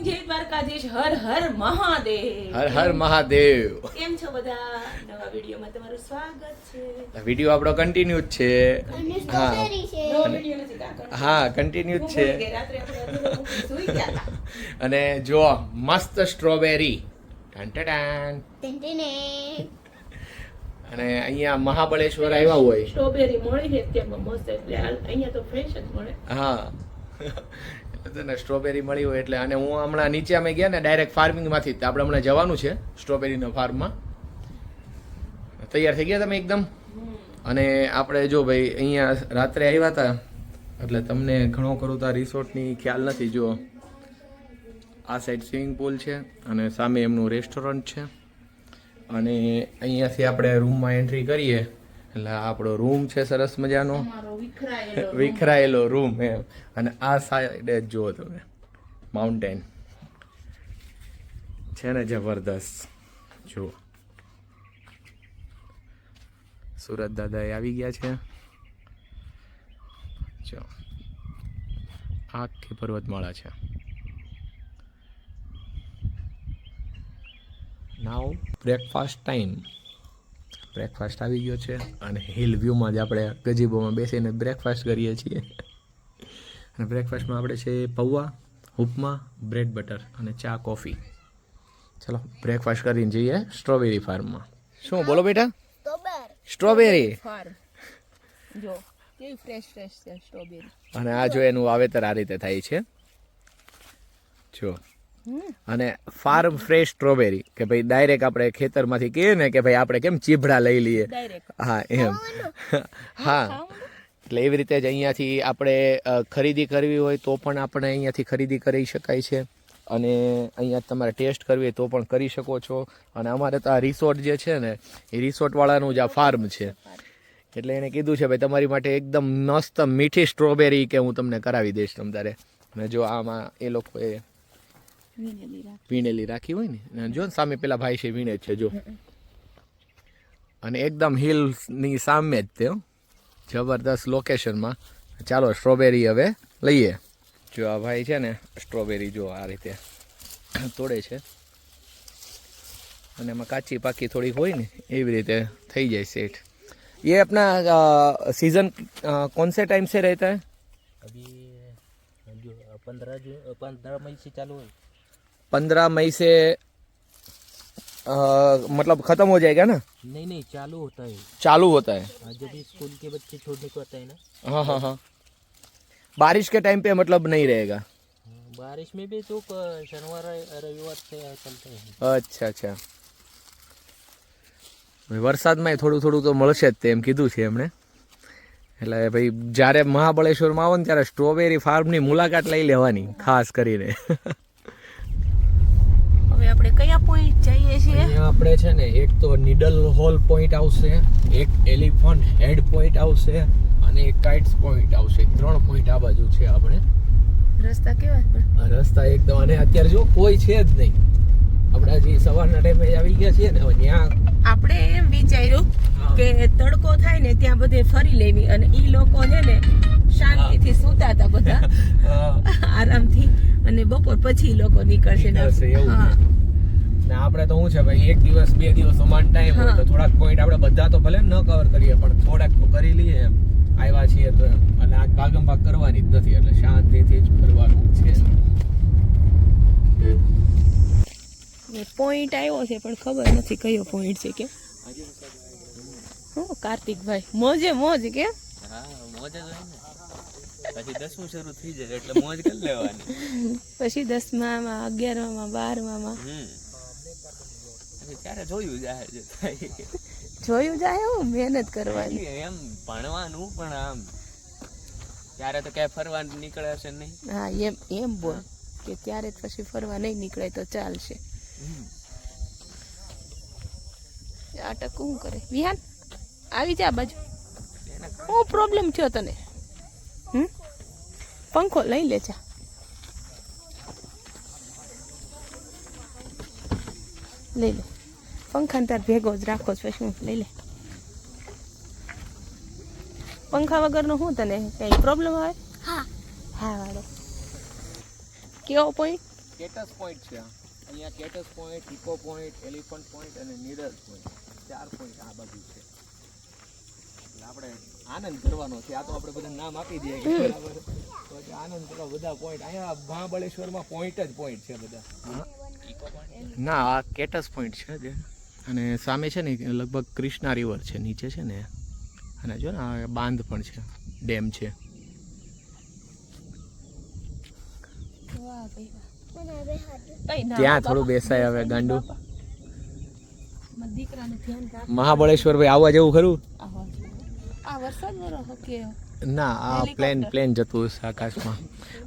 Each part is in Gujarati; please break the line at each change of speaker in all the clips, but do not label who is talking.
જય દ્વારકાધીશ. હર હર મહાદેવ.
હર હર મહાદેવ.
કેમ છો બધા? નવા વિડીયોમાં તમારું સ્વાગત છે.
વિડીયો આપણો કન્ટિન્યુ જ છે. હા
નવો વિડીયો નથી કાકા.
હા કન્ટિન્યુ જ છે.
ભૂલી ગઈ, રાત્રે આપણે અધૂરો મૂકીને સૂઈ ગયા હતા.
અને જો મસ્ત સ્ટ્રોબેરી ટાન અને અહીંયા મહાબળેશ્વર આવ્યા હોય.
સ્ટ્રોબેરી મળી ને ત્યાં મસ્ત, એટલે અહીંયા તો ફ્રેશ જ મળે.
હા ને સ્ટ્રોબેરી મળી હોય એટલે. અને હું હમણાં નીચે અમે ગયા ને ડાયરેક્ટ ફાર્મિંગમાંથી આપણે હમણાં જવાનું છે સ્ટ્રોબેરીના ફાર્મમાં. તૈયાર થઈ ગયા તમે એકદમ? અને આપણે જો ભાઈ અહીંયા રાત્રે આવ્યા હતા એટલે તમને ઘણો ખરું તો આ રિસોર્ટની ખ્યાલ નથી. જો આ સાઈડ સ્વિમિંગ પુલ છે અને સામે એમનું રેસ્ટોરન્ટ છે. અને અહીંયાથી આપણે રૂમમાં એન્ટ્રી કરીએ એટલે આપણો રૂમ છે સરસ મજાનો
અમારો વિખરાયેલો
વિખરાયેલો રૂમ એમ. અને આ સાઈડે જ જુઓ તમે માઉન્ટેન છે ને જબરદસ્ત. જુઓ સુરત દાદા આવી ગયા છે. જો આખી પર્વતમાળા છે. નાવ બ્રેકફાસ્ટ ટાઈમ. બ્રેકફાસ્ટ આવી ગયો છે અને હિલ વ્યૂમાં જ આપણે ગજીબોમાં બેસીને બ્રેકફાસ્ટ કરીએ છીએ. અને બ્રેકફાસ્ટમાં આપણે છે પૌવા, ઉપમા, બ્રેડ બટર અને ચા કોફી. ચલો બ્રેકફાસ્ટ કરીને જઈએ સ્ટ્રોબેરી ફાર્મમાં. શું બોલો બેટા? સ્ટ્રોબેરી.
ફાર્મ જો કેવી ફ્રેશ ફ્રેશ છે સ્ટ્રોબેરી.
અને આ જો એનું વાવેતર આ રીતે થાય છે જો. અને ફાર્મ ફ્રેશ સ્ટ્રોબેરી કે ભાઈ ડાયરેક્ટ આપણે ખેતરમાંથી કહીએ ને કે ભાઈ આપણે કેમ ચીભડા લઈ લઈએ. હા એમ. હા એટલે એવી રીતે જ અહીંયાથી આપણે ખરીદી કરવી હોય તો પણ આપણે અહીંયાથી ખરીદી કરી શકાય છે. અને અહીંયા તમારે ટેસ્ટ કરવી હોય તો પણ કરી શકો છો. અને અમારે તો આ રિસોર્ટ જે છે ને એ રિસોર્ટવાળાનું જ આ ફાર્મ છે. એટલે એણે કીધું છે ભાઈ તમારી માટે એકદમ મસ્ત મીઠી સ્ટ્રોબેરી કે હું તમને કરાવી દઈશ તમારે. અને જો આમાં એ લોકોએ વીણેલી રાખી હોય ને જો ને સામે પેલા ભાઈ છે વીણે છે જો. અને એકદમ હિલ્સની સામે જ તે જબરદસ્ત લોકેશનમાં. ચાલો સ્ટ્રોબેરી હવે લઈએ. જો આ ભાઈ છે ને સ્ટ્રોબેરી જો આ રીતે તોડે છે અને એમાં કાચી પાકી થોડીક હોય ને એવી રીતે થઈ જાય સેટ. ये अपना सीजन कौन से टाइम से रहता है?
अभी जो 15 मई से चालू है.
15 मई से मतलब खत्म हो जाएगा ना?
नहीं चालू होता है.
चालू होता है.
जब भी स्कूल के बच्चे छोड़ने को आता है ना.
हाँ हाँ हाँ. बारिश के टाइम पे मतलब नहीं रहेगा?
बारिश में भी तो शनिवार रविवार से चलते हैं.
અચ્છા અચ્છા. વરસાદમાં થોડું થોડું તો મળશે જ તેમ કીધું છે એમણે. એટલે ભાઈ જ્યારે મહાબળેશ્વરમાં આવો ને ત્યારે સ્ટ્રોબેરી ફાર્મની મુલાકાત લઈ લેવાની ખાસ કરીને.
હવે આપણે કયા પોઈન્ટ જઈએ છીએ?
અહીંયા આપણે છે ને એક તો નીડલ હોલ પોઈન્ટ આવશે, એક એલિફન્ટ હેડ પોઈન્ટ આવશે અને એક કાઇટ્સ પોઈન્ટ આવશે. 3 પોઈન્ટ આ બાજુ છે આપણે.
રસ્તા કેવા છે?
રસ્તા એકદમ. અને અત્યારે જો કોઈ છે જ નહીં. આપણે હજી સવારના ટાઈમે આવી ગયા છીએ ને હવે ત્યાં
આપણે એમ વિચાર્યું કે તડકો થાય ને ત્યાં બધે ફરી લેવી. અને ઈ લોકો છે ને શાંતિથી સૂતા હતા બધા આરામથી. અને બપોર પછી ઈ લોકો નીકળશે.
એવું ને આપણે તો શું છે ભાઈ 1 દિવસ 2 દિવસ સમાન ટાઈમ હોય તો થોડાક પોઈન્ટ આપણે બધા તો ભલે ન કવર કરીએ પણ થોડાક તો કરી લઈએ એમ. આવ્યા છીએ તો અને આ ભાગમ ભાગ કરવાની જ નથી એટલે શાંતિથી જ કરવાનું છે.
પોઈન્ટ આવ્યો છે પણ ખબર નથી કયો પોઈન્ટ છે. કે હું કાર્તિકભાઈ મોજે મોજ કે?
હા મોજ જ હોય ને. પછી 10મું શરૂ થઈ જાય એટલે મોજ કરી લેવાની.
પછી 10માં 11માં 12માં
ત્યારે જોયું જાય.
જોયું જાય હું મહેનત કરવાની.
એમ ભણવાનું પણ આમ ત્યારે તો ક્યાંય ફરવા નીકળે છે નહીં.
હા એમ બોલ કે ત્યારે પછી ફરવા નહીં નીકળે તો ચાલશે. આ ટક શું કરે વિહાન? આવી જા બાજુ. શું પ્રોબ્લેમ થયો તને? પંખો લઈ લે જા. લઈ લે પંખાને તાર ભેગો જ રાખો છો શું? લઈ લે. પંખા વગરનો શું તને કઈ પ્રોબ્લેમ આવે? હા વાળો કેવો પોઈન્ટ?
કેટસ પોઈન્ટ છે અહીંયા Kate's point, echo point, elephant point અને નીડલ પોઈન્ટ 4 પોઈન્ટ આ બધું છે. એટલે આપણે આનંદ કરવાનો છે. આ તો આપણે બધા નામ આપી દઈએ કે બરાબર તો આનંદ કરવા બધા પોઈન્ટ અહીંયા મહાબળેશ્વરમાં પોઈન્ટ જ પોઈન્ટ છે બધા. ના આ કેટસ પોઈન્ટ છે જે અને સામે છે ને લગભગ કૃષ્ણા રિવર છે નીચે છે ને અને જો ને આ બાંધ પણ છે, ડેમ છે. ત્યાં થોડું બેસાય હવે ગાંડું. મહાબળેશ્વર ભાઈ આવવા જેવું ખરું? ના આ પ્લેન જતું હશે આકાશમાં.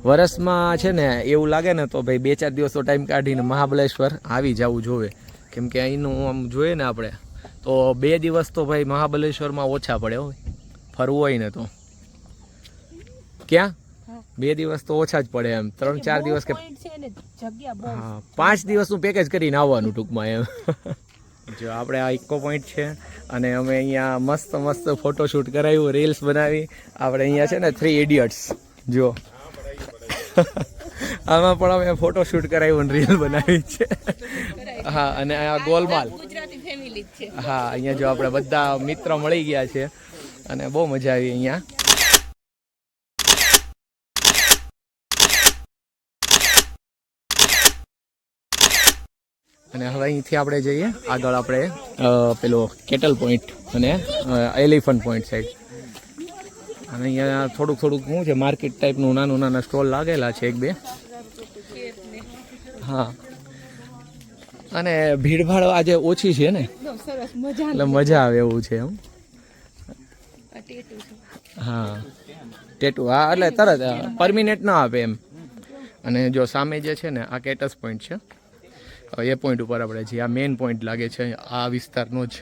વરસમાં છે ને એવું લાગે ને તો ભાઈ 2-4 દિવસનો ટાઈમ કાઢીને મહાબળેશ્વર આવી જવું જોવે. કેમ કે અહીંનું આમ જોઈએ ને આપણે તો 2 દિવસ તો ભાઈ મહાબળેશ્વરમાં ઓછા પડે હોય ફરવું હોય ને તો. ક્યાં 2 દિવસ તો ઓછા જ પડે એમ. 3-4 દિવસ કે હા 5 દિવસનું પેકેજ કરીને આવવાનું ટૂંકમાં એમ. જો આપણે આ ઇકો પોઈન્ટ છે અને અમે અહીંયા મસ્ત ફોટોશૂટ કરાવ્યું, રીલ્સ બનાવી. આપણે અહીંયા છે ને 3 ઇડિયટ્સ જો આમાં પણ અમે ફોટોશૂટ કરાવ્યું અને રીલ બનાવી છે. હા અને આ ગોલમાલ હા અહીંયા જો આપણે બધા મિત્ર મળી ગયા છે અને બહુ મજા આવી અહીંયા. અને હવે અહીંથી આપણે જઈએ આગળ આપણે પેલો કેટલ પોઈન્ટ અને એલિફન્ટ પોઈન્ટ સાઈડ. અને અહીંયા થોડુંક શું છે માર્કેટ ટાઈપનું નાના સ્ટોલ લાગેલા છે 1-2. હા અને ભીડભાડ આજે ઓછી છે ને એટલે મજા આવે એવું છે એમ. હા ટેટુ હા એટલે તરત પરમિનેન્ટ ના આપે એમ. અને જો સામે જે છે ને આ કેટસ પોઈન્ટ છે. એ પોઈન્ટ ઉપર આપણે જે આ મેઇન પોઈન્ટ લાગે છે આ વિસ્તારનો જ.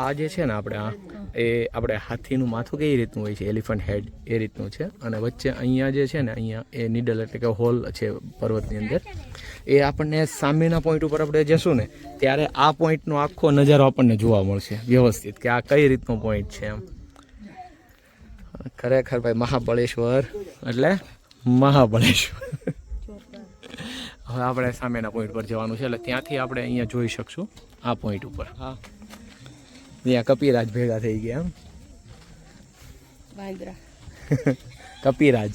આ જે છે ને આપણે હાથીનું માથું કેવી રીતનું હોય છે એલિફન્ટ હેડ એ રીતનું છે. અને વચ્ચે અહીંયા જે છે ને અહીંયા એ નીડલ એટલે કે હોલ છે પર્વતની અંદર. એ આપણને સામેના પોઈન્ટ ઉપર આપણે જશું ને ત્યારે આ પોઈન્ટનો આખો નજારો આપણને જોવા મળશે વ્યવસ્થિત કે આ કઈ રીતનો પોઈન્ટ છે એમ. ખરેખર ભાઈ મહાબળેશ્વર એટલે મહાબળેશ્વર. હવે આપણે સામેના પોઈન્ટ પર જવાનું છે એટલે ત્યાંથી આપણે અહીંયા જોઈ શકશું આ પોઈન્ટ ઉપર. હા ત્યાં કપિરાજ ભેગા થઈ ગયા એમ. કપિરાજ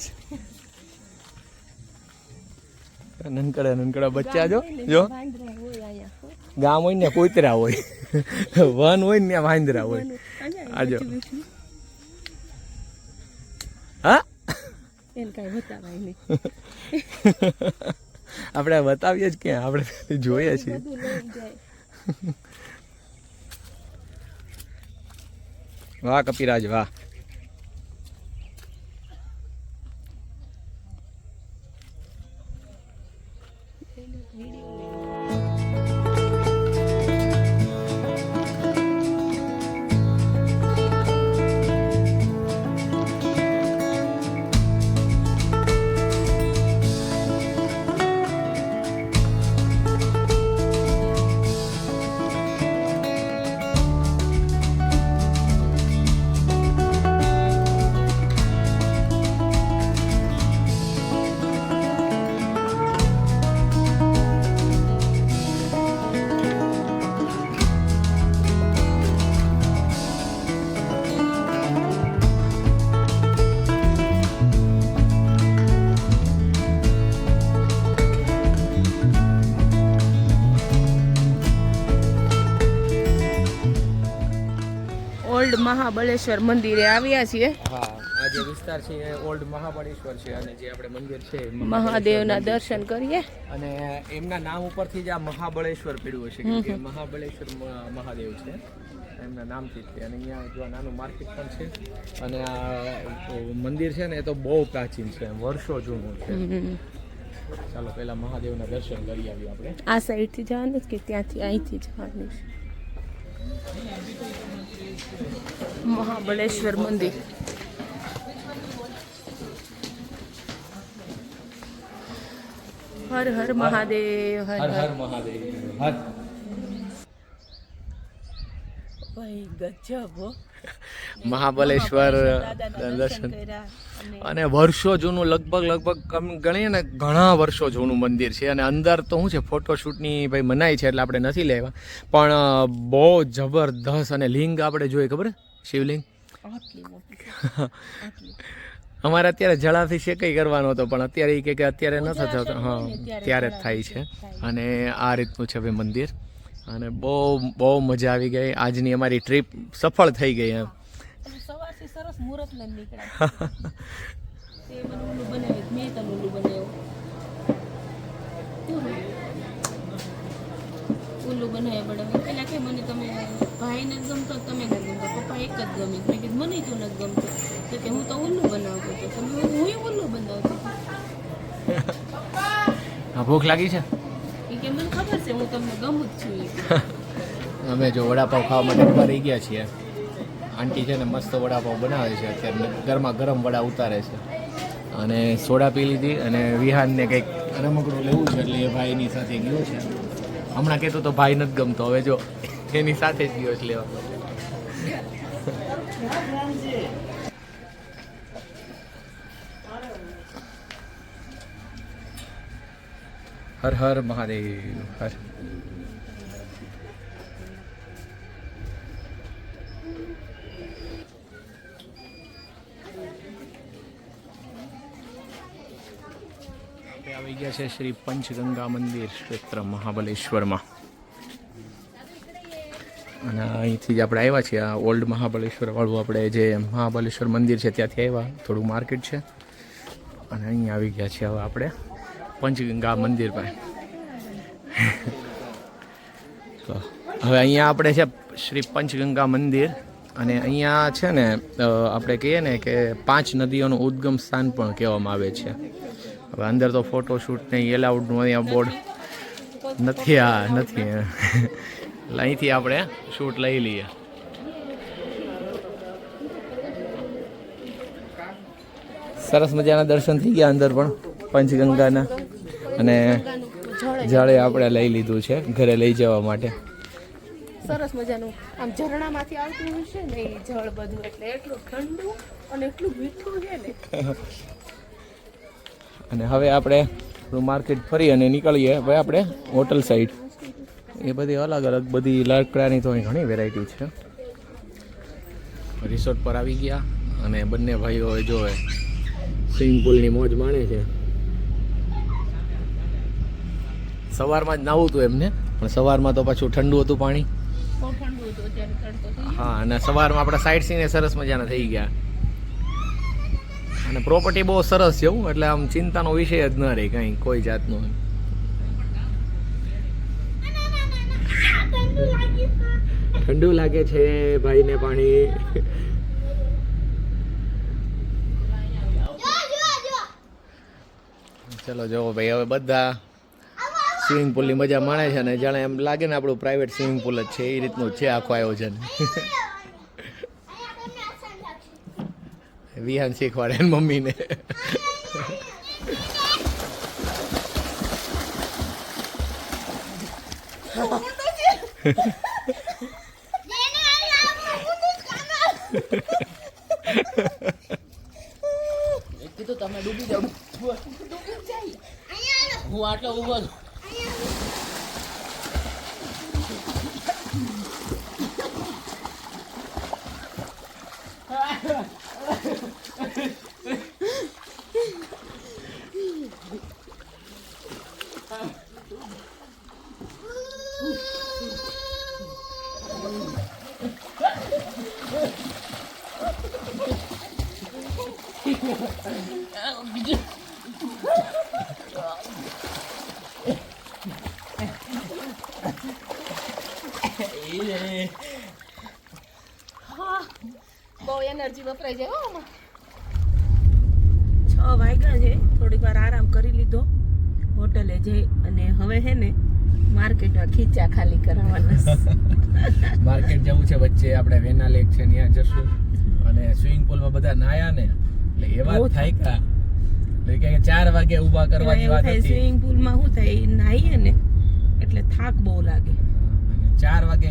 નનકડા બચ્ચા જો ગામ હોય ને કૂતરા હોય, વન હોય ને ત્યાં વાંદરા હોય. આજો હા આપણે બતાવીએ જ ક્યાં, આપણે જોઈએ છીએ. વાહ કપિરાજ વાહ.
ઓલ્ડ મહાબળેશ્વર મંદિરે આવ્યા છીએ.
હા આ જે વિસ્તાર છે એ ઓલ્ડ મહાબળેશ્વર છે અને જે આપણે મંદિર છે
મહાદેવના દર્શન કરીએ.
અને એમના નામ ઉપરથી જ આ મહાબળેશ્વર પડ્યું હશે કેમ કે મહાબળેશ્વર મહાદેવ છે એમના નામથી છે. અને અહીંયા જો નાનું માર્કેટ પણ છે અને આ મંદિર છે ને એ તો બહુ પ્રાચીન છે, વર્ષો જૂનું છે. ચાલો પહેલા મહાદેવના દર્શન કરી આવીએ આપણે.
આ સાઈડથી જવાનું કે ત્યાંથી અહીંથી જવાનું છે? મહાબળેશ્વર મંદિર. હર હર મહાદેવ.
હર હર મહાદેવ. હર
ભાઈ ગજબ હો.
મહાબલેશ્વર
દાદાના
દર્શન
કર્યા અને
અને વર્ષો જૂનું લગભગ ગણીએ ને ઘણા વર્ષો જૂનું મંદિર છે અને અંદર તો શું છે ફોટોશૂટની ભાઈ મનાઈ છે એટલે આપણે નથી લેવા પણ બહુ જબરદસ્ત અને લિંગ આપણે જોઈએ ખબર શિવલિંગ
આટલી મોટી છે. આટલી.
અમારે અત્યારે જળાભિષેક કઈ કરવાનો હતો પણ અત્યારે એ કે અત્યારે ન થતો
પૂજા
હા
હોય ને
ત્યારે જ થાય છે અને આ રીતનું છે ભાઈ મંદિર અને બહુ મજા આવી ગઈ આજની અમારી ટ્રીપ સફળ થઈ ગઈ એમ
અને સવારથી સરસ મુહૂર્ત લઈને નીકળ્યા. તે મને ઓલું બનાવ્યું, મેં તને ઓલું બનાવ્યું. ઓલું બનાવ્યા બરાબર. પેલા કે મને તમે ભાઈને જ ગમતો તમે નથી ગમતો, પપ્પા એક જ ગમે. મેં કીધું મને તો નથી ગમતું. તો કે હું તો ઓલું બનાવતો હતો. તમે હું ઓલું બનાવતો હતો.
હા ભૂખ લાગી છે
એ કે મને ખબર છે હું તમને ગમું જ છું એ.
અમે જો વડાપાવ ખાવા માટે ઊભા રહી ગયા છીએ આંટી છે ને મસ્ત વડાપાવ બનાવે છે અત્યારે ગરમા ગરમ વડા ઉતારે છે અને સોડા પી લીધી અને વિહાનને કંઈક રમકડું લેવું છે એટલે એ ભાઈની સાથે ગયો છે હમણાં કહેતો તો ભાઈ નથી ગમતો હવે જો એની સાથે જ ગયો છે લેવા માટે હર હર મહાદેવ હર આવી ગયા છે શ્રી પંચગંગા મંદિર ક્ષેત્ર મહાબલેશ્વરમાં અને અહીંથી જ આપણે આવ્યા છીએ આ ઓલ્ડ મહાબલેશ્વર વાળું આપણે જે મહાબલેશ્વર મંદિર છે ત્યાંથી આવ્યા થોડું માર્કેટ છે અને અહીંયા આવી ગયા છીએ હવે આપણે પંચગંગા મંદિર પાસે તો હવે અહીંયા આપણે છે શ્રી પંચગંગા મંદિર અને અહીંયા છે ને આપણે કહીએ ને કે 5 નદીઓનું ઉદ્ગમ સ્થાન પણ કહેવામાં આવે છે હવે અંદર તો ફોટોશૂટ ને એલાઉડનું અહીંયા બોર્ડ નથી નથી એટલે અહીંથી આપણે શૂટ લઈ લઈએ સરસ મજાના દર્શન થઈ ગયા અંદર પણ પંચગંગાના અને જળે આપણે લઈ લીધું છે ઘરે લઈ જવા માટે
સરસ મજાનું આમ ઝરણામાંથી આવતું હોય છે ને એ જળ બધું એટલે એટલું ઠંડુ અને એટલું મીઠું છે ને
અને હવે આપણે માર્કેટ ફરી અને નીકળીએ હવે આપણે હોટલ સાઈડ એ બધી અલગ અલગ બધી લાકડાની તો અહીં ઘણી વેરાયટી છે રિસોર્ટ પર આવી ગયા અને બંને ભાઈઓ જોવે સ્વિમિંગ પુલની મોજ માણે છે સવારમાં જ નાવું હતું એમને પણ સવારમાં તો પાછું ઠંડુ હતું પાણી
બહુ ઠંડુ હતું અત્યારે તડકો થઈ ગયો.
હા અને સવારમાં આપણે સાઈડ સીને સરસ મજાના થઈ ગયા અને પ્રોપર્ટી બહુ સરસ છે હું એટલે આમ ચિંતાનો વિષય જ ન રહે કંઈ કોઈ જાતનો ઠંડુ લાગે છે ભાઈને પાણી ચલો જો ભાઈ હવે બધા સ્વિમિંગ પુલની મજા માણે છે અને જાણે એમ લાગે ને આપણું પ્રાઇવેટ સ્વિમિંગ પુલ જ છે એ રીતનું છે આખું આયોજન વિહાન શીખવાડે ને મમ્મીને
કીધું તમે ડૂબી જાવ હું આટલો ઉભો છું
બહુ એનર્જી વપરાઈ જાય હો આમાં. 6 વાગ્યા છે થોડીક વાર આરામ કરી લીધો હોટલે જઈ અને હવે છે ને માર્કેટમાં ખીચા ખાલી કરાવવાના
માર્કેટ જવું છે વચ્ચે આપણે વેના લેક છે ત્યાં જશું અને સ્વિમિંગ પુલમાં બધા નાયા ને એટલે એવા જ થાય કા એટલે કે 4 વાગે ઊભા કરવાની વાત હતી
સ્વિમિંગ પુલમાં શું થાય નાહીએ ને એટલે થાક બહુ લાગે
અને 4 વાગે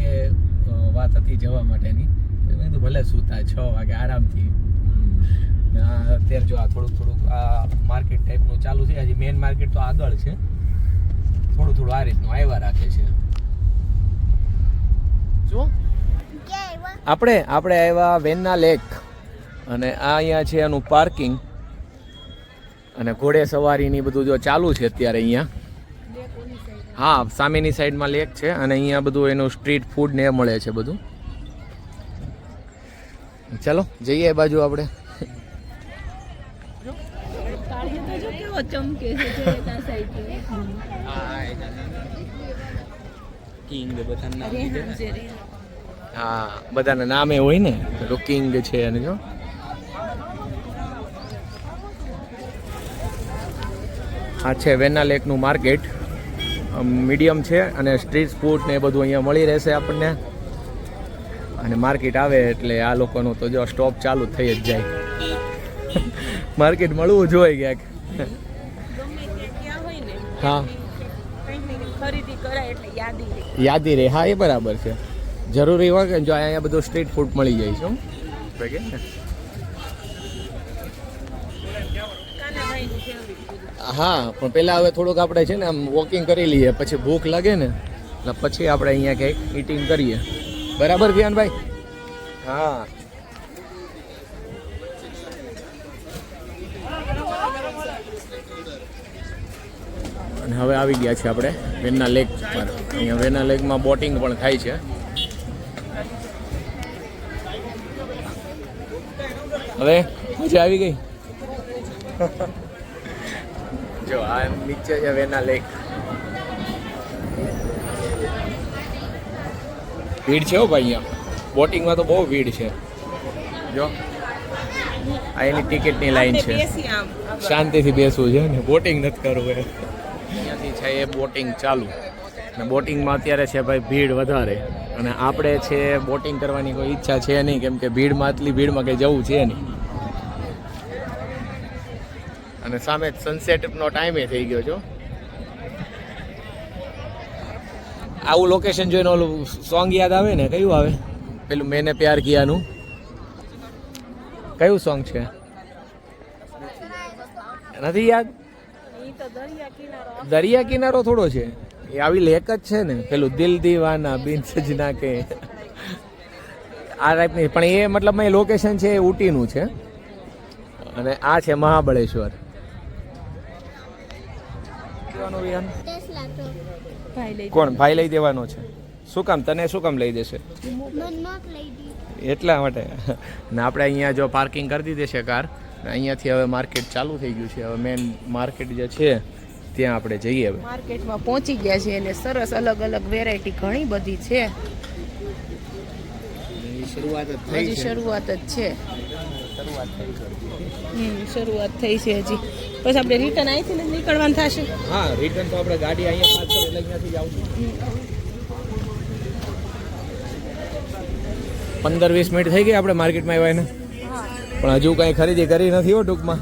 વાત હતી જવા માટેની તો મેં કીધું ભલે સૂતા 6 વાગે આરામથી. અત્યારે જો આ થોડુંક આ માર્કેટ ટાઈપનું ચાલુ છે. હજી મેઇન માર્કેટ તો આગળ છે, થોડું આ રીતનું આવ્યા રાખે છે. શું આપણે આવ્યા વેન્ના લેક, અને આ અહીંયા છે એનું પાર્કિંગ, અને ઘોડે સવારીની બધું જો ચાલુ છે અત્યારે અહીંયા. હા, સામેની સાઈડમાં લેક છે, અને અહીંયા બધું એનું સ્ટ્રીટ ફૂડ ને એ મળે છે બધું. ચાલો જઈએ એ બાજુ આપણે. હા, બધાના નામે હોય ને, પેલો કિંગ છે અને જો આ છે વેના લેકનું માર્કેટ. મીડિયમ છે અને સ્ટ્રીટ ફૂડ ને એ બધું અહીંયા મળી રહેશે આપણને. અને માર્કેટ આવે એટલે આ લોકોનું તો જો સ્ટોપ ચાલુ થઈ જ જાય. માર્કેટ મળવું જોઈએ ક્યાંક. હા,
ખરીદી કરાય એટલે
યાદી રહે. હા, એ બરાબર છે. જરૂરી હોય કે જો અહીંયા બધું સ્ટ્રીટ ફૂડ મળી જાય છે. હા, પણ પેલા હવે થોડુંક આપણે છે ને આમ વોકિંગ કરી લઈએ, પછી ભૂખ લાગે ને એટલે પછી આપણે અહીંયા કંઈક ઈટિંગ કરીએ. બરાબર વિયાનભાઈ? હા. અને હવે આવી ગયા છે આપણે વેના લેક પર. અહીંયા વેના લેકમાં બોટિંગ પણ થાય છે. હવે મજા આવી ગઈ. જો આ નીચે છે વેના લેક. ભીડ છે હો ભાઈ, અહીંયા બોટિંગમાં તો બહુ ભીડ છે. જો આ એની ટિકિટની લાઈન છે, શાંતિથી બેસવું છે ને, બોટિંગ નથી કરવું. અહીંયાથી છે એ બોટિંગ ચાલુ, અને બોટિંગમાં અત્યારે છે ભાઈ ભીડ વધારે, અને આપણે છે બોટિંગ કરવાની કોઈ ઈચ્છા છે નહીં, કેમ કે ભીડમાં આટલી ભીડમાં કંઈ જવું છે નહીં. અને સામે સનસેટનો ટાઈમે થઈ ગયો છો. આવું લોકેશન જોઈને ઓલું સોંગ યાદ આવે ને, કયું આવે પેલું મેને પ્યાર કિયાનું? કયું સોંગ છે? નથી યાદ? દરિયા કિનારો થોડો છે એ, આવી લેક જ છે ને. પેલું દિલ દીવાના બિન સजना કે આ ટાઈપની, પણ એ મતલબ એ લોકેશન છે એ ઊટીનું છે, અને આ છે મહાબળેશ્વર. કોણ ભાઈ લઈ દેવાનો છે? શું કામ? તને શું કામ લઈ દેશે? એટલા માટે. ને આપણે અહીંયા જો પાર્કિંગ કરી દીધી છે કાર, અહીંયાથી હવે માર્કેટ ચાલુ થઈ ગયું છે. હવે મેન માર્કેટ જે છે ત્યાં આપણે જઈએ. હવે
માર્કેટમાં પહોંચી ગયા છે, અને સરસ અલગ અલગ વેરાયટી ઘણી બધી છે.
શરૂઆત જ થઈ
હજી
છે.
શરૂઆત જ છે. શરૂઆત થઈ છે હજી. પછી આપણે રિટર્ન અહીંથી જ નીકળવાનું થશે.
હા, રિટર્ન તો આપણે ગાડી અહીંયા પાસ કરી એટલે અહીંયાથી જ આવશું. 15-20 મિનિટ થઈ ગઈ આપણે માર્કેટમાં આવ્યા એને, પણ હજુ કંઈ ખરીદી કરી નથી હો. ટૂંકમાં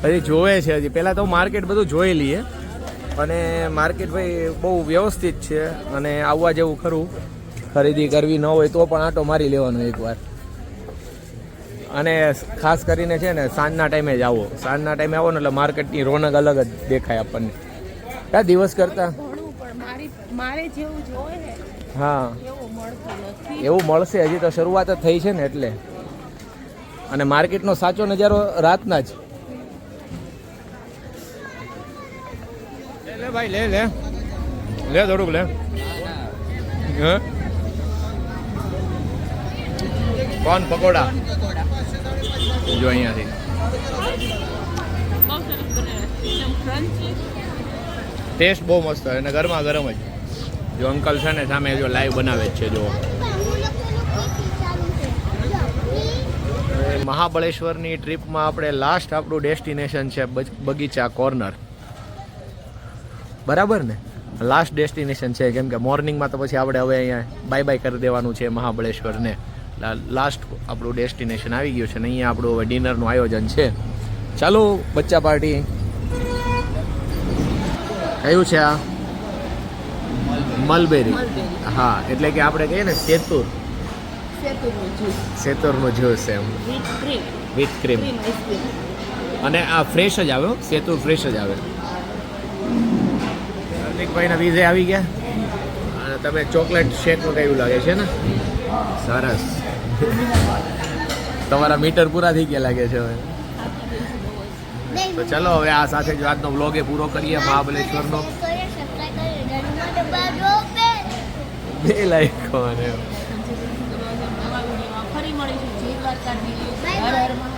હજી જોવે છે. હજી પહેલાં તો માર્કેટ બધું જોઈ લઈએ, અને માર્કેટ ભાઈ બહુ વ્યવસ્થિત છે, અને આવવા જેવું ખરું. ખરીદી કરવી ન હોય તો પણ આંટો મારી લેવાનો એકવાર. અને ખાસ કરીને છે ને સાંજના ટાઈમે જ આવો. સાંજના ટાઈમે આવો ને એટલે માર્કેટની રોનક અલગ જ દેખાય આપણને. ક્યાં દિવસ કરતા
મારે જેવું જોઈએ ને
હા
એવું મળતું નથી.
એવું મળશે. હજી તો શરૂઆત જ થઈ છે ને એટલે. અને માર્કેટનો સાચો નજારો રાતના જ. લે ભાઈ, લે લે લે થોડુંક લે. હા, કોણ પકોડા જો અહીંયાથી ટેસ્ટ બહુ મસ્ત હોય, અને ગરમા ગરમ જ. જો અંકલ છે ને સામે જો લાઈવ બનાવે જ છે. જો મહાબળેશ્વરની ટ્રીપમાં આપણે લાસ્ટ આપણું ડેસ્ટિનેશન છે બગીચા કોર્નર. બરાબર ને? લાસ્ટ ડેસ્ટિનેશન છે, કેમ કે મોર્નિંગમાં તો પછી આપણે હવે અહીંયા બાય બાય કરી દેવાનું છે મહાબળેશ્વરને. લાસ્ટ આપણું ડેસ્ટિનેશન આવી ગયું છે, ને અહીંયા આપણું હવે ડિનરનું આયોજન છે. ચાલો બચ્ચા પાર્ટી. કયું છે આ? મલબેરી.
મલબેરી.
હા એટલે કે આપણે કહીએ ને સેતુર,
સેતુરનું જ્યુસ
સેતુરનું જ્યુસ એમ
with cream
with cream.
Cream ice cream.
અને આ ફ્રેશ જ આવે હો, સેતુર ફ્રેશ જ આવે. હાર્દિકભાઈના વિઝે આવી ગયા અને તમે ચોકલેટ શેકનું કેવું લાગે છે ને? સરસ. તમારા મીટર પૂરા થઈ ગયા લાગે છે હવે. તો ચલો હવે આ સાથે જ આજનો વ્લોગ એ પૂરો કરીએ મહાબલેશ્વરનો. બે લાઈકો અને
નવા વિડીયોમાં ફરી મળીશું. જય દ્વારકાધીશ. હર હર મહાદેવ.